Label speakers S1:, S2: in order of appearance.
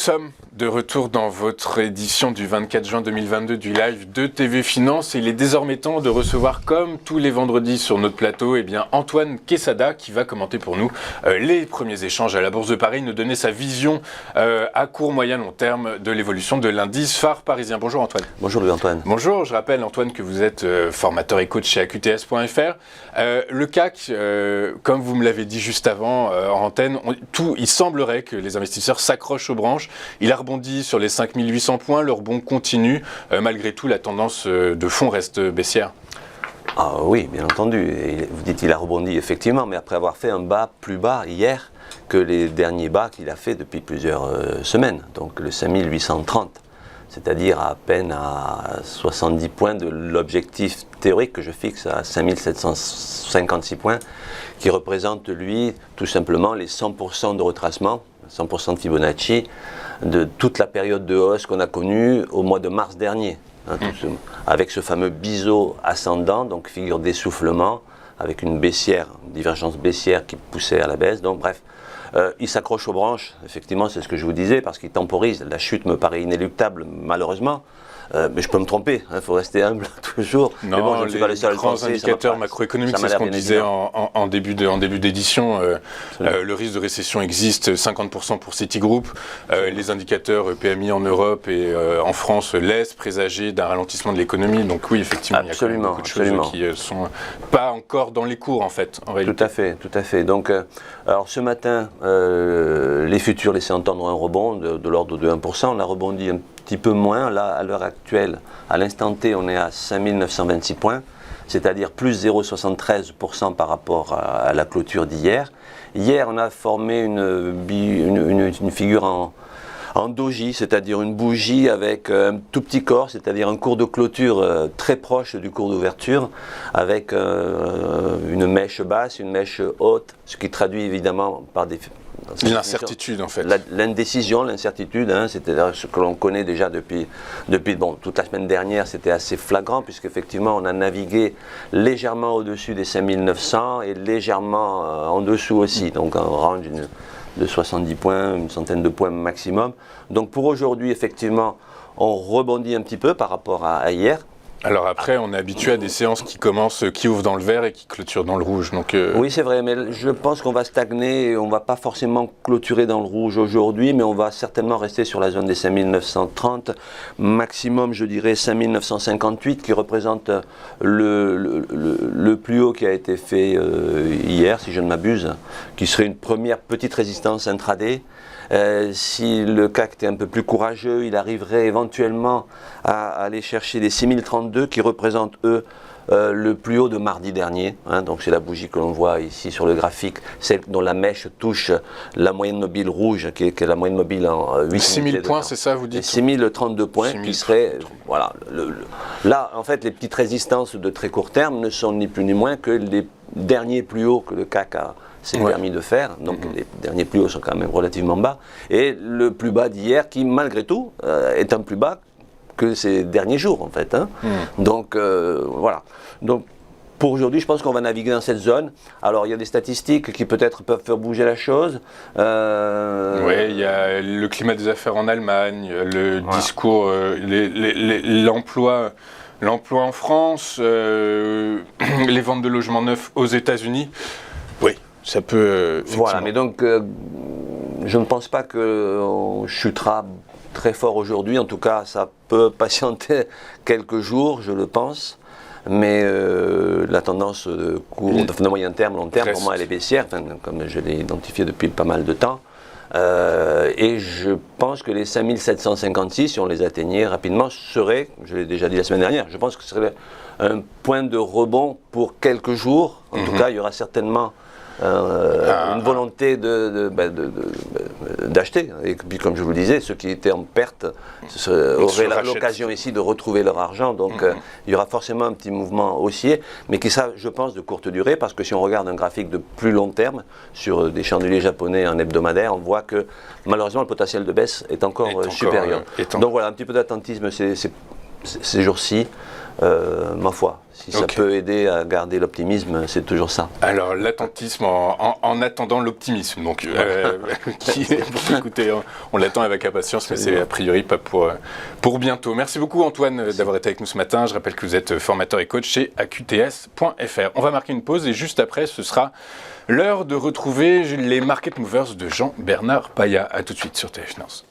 S1: sommes de retour dans votre édition du 24 juin 2022 du live de TV Finance et il est désormais temps de recevoir comme tous les vendredis sur notre plateau Antoine Quesada qui va commenter pour nous les premiers échanges à la Bourse de Paris, nous donner sa vision à court, moyen, long terme de l'évolution de l'indice phare parisien. Bonjour Antoine.
S2: Bonjour Louis-Antoine.
S1: Bonjour, je rappelle Antoine que vous êtes formateur et coach chez AQTS.fr. Le CAC, comme vous me l'avez dit juste avant en antenne, il semblerait que les investisseurs s'accrochent aux branches. Il a rebondi sur les 5800 points, le rebond continue. Malgré tout, la tendance de fond reste baissière.
S2: Ah oui, bien entendu. Vous dites qu'il a rebondi effectivement, mais après avoir fait un bas plus bas hier que les derniers bas qu'il a fait depuis plusieurs semaines. Donc le 5830, c'est-à-dire à peine à 70 points de l'objectif théorique que je fixe à 5756 points, qui représente lui tout simplement les 100% de retracement, 100% de Fibonacci, de toute la période de hausse qu'on a connue au mois de mars dernier, avec ce fameux biseau ascendant, donc figure d'essoufflement, avec une baissière, une divergence baissière qui poussait à la baisse. Donc bref, il s'accroche aux branches, effectivement c'est ce que je vous disais, parce qu'il temporise. La chute me paraît inéluctable, malheureusement. Mais je peux me tromper, il faut rester humble toujours.
S1: Non,
S2: mais bon, je ne suis pas le seul à le
S1: grands
S2: penser,
S1: indicateurs macroéconomiques, c'est ce qu'on disait en début d'édition. Le risque de récession existe, 50% pour Citigroup. Les indicateurs PMI en Europe et en France laissent présager d'un ralentissement de l'économie. Donc oui, effectivement, il y a quand même beaucoup de choses qui ne sont pas encore dans les cours, en fait, en réalité.
S2: Tout à fait. Donc, alors ce matin, les futurs laissaient entendre un rebond de l'ordre de 1%. On a rebondi un petit peu moins. Là, à l'heure actuelle, à l'instant T, on est à 5926 points, c'est-à-dire plus 0,73% par rapport à la clôture d'hier. Hier, on a formé une figure en doji, c'est-à-dire une bougie avec un tout petit corps, c'est-à-dire un cours de clôture très proche du cours d'ouverture, avec une mèche basse, une mèche haute, ce qui traduit évidemment par
S1: l'incertitude en fait.
S2: L'indécision, l'incertitude, c'est-à-dire ce que l'on connaît déjà depuis toute la semaine dernière, c'était assez flagrant puisqu'effectivement on a navigué légèrement au-dessus des 5900 et légèrement en dessous aussi, donc un range de 70 points, une centaine de points maximum. Donc pour aujourd'hui, effectivement, on rebondit un petit peu par rapport à hier.
S1: Alors après, on est habitué à des séances qui ouvrent dans le vert et qui clôturent dans le rouge. Donc
S2: Oui, c'est vrai, mais je pense qu'on va stagner et on ne va pas forcément clôturer dans le rouge aujourd'hui, mais on va certainement rester sur la zone des 5930, maximum, je dirais, 5958, qui représente le plus haut qui a été fait hier, si je ne m'abuse, qui serait une première petite résistance intraday. Si le CAC était un peu plus courageux, il arriverait éventuellement à aller chercher les 6032 qui représentent eux le plus haut de mardi dernier. Donc c'est la bougie que l'on voit ici sur le graphique, celle dont la mèche touche la moyenne mobile rouge, qui est la moyenne mobile en 8
S1: 6000 points, c'est ça vous dites?
S2: 6032 points, qui serait, voilà, là en fait les petites résistances de très court terme ne sont ni plus ni moins que les derniers plus hauts que le CAC s'est permis de faire, donc les derniers plus hauts sont quand même relativement bas, et le plus bas d'hier qui malgré tout est un plus bas que ces derniers jours en fait. Donc voilà. Donc pour aujourd'hui, je pense qu'on va naviguer dans cette zone. Alors il y a des statistiques qui peut-être peuvent faire bouger la chose.
S1: Oui, il y a le climat des affaires en Allemagne, le discours, l'emploi en France, les ventes de logements neufs aux États-Unis. Oui. Ça peut.
S2: Voilà, mais donc je ne pense pas qu'on chutera très fort aujourd'hui. En tout cas, ça peut patienter quelques jours, je le pense. Mais la tendance de moyen terme, long terme, pour moi, elle est baissière, comme je l'ai identifié depuis pas mal de temps. Et je pense que les 5756, si on les atteignait rapidement, seraient, je l'ai déjà dit la semaine dernière, je pense que ce serait un point de rebond pour quelques jours. En tout cas, il y aura certainement une volonté d'acheter. Et puis, comme je vous le disais, ceux qui étaient en perte auraient l'occasion ici de retrouver leur argent. Donc, il y aura forcément un petit mouvement haussier, mais qui sera, je pense, de courte durée, parce que si on regarde un graphique de plus long terme sur des chandeliers japonais en hebdomadaire, on voit que malheureusement le potentiel de baisse est encore supérieur. Donc voilà, un petit peu d'attentisme ces jours-ci, ma foi. Si ça peut aider à garder l'optimisme, c'est toujours ça.
S1: Alors, l'attentisme en attendant l'optimisme. Donc, écoutez, on l'attend avec impatience, mais c'est a priori pas pour bientôt. Merci beaucoup, Antoine, d'avoir été avec nous ce matin. Je rappelle que vous êtes formateur et coach chez AQTS.fr. On va marquer une pause et juste après, ce sera l'heure de retrouver les Market Movers de Jean-Bernard Paya. A tout de suite sur TV Finance.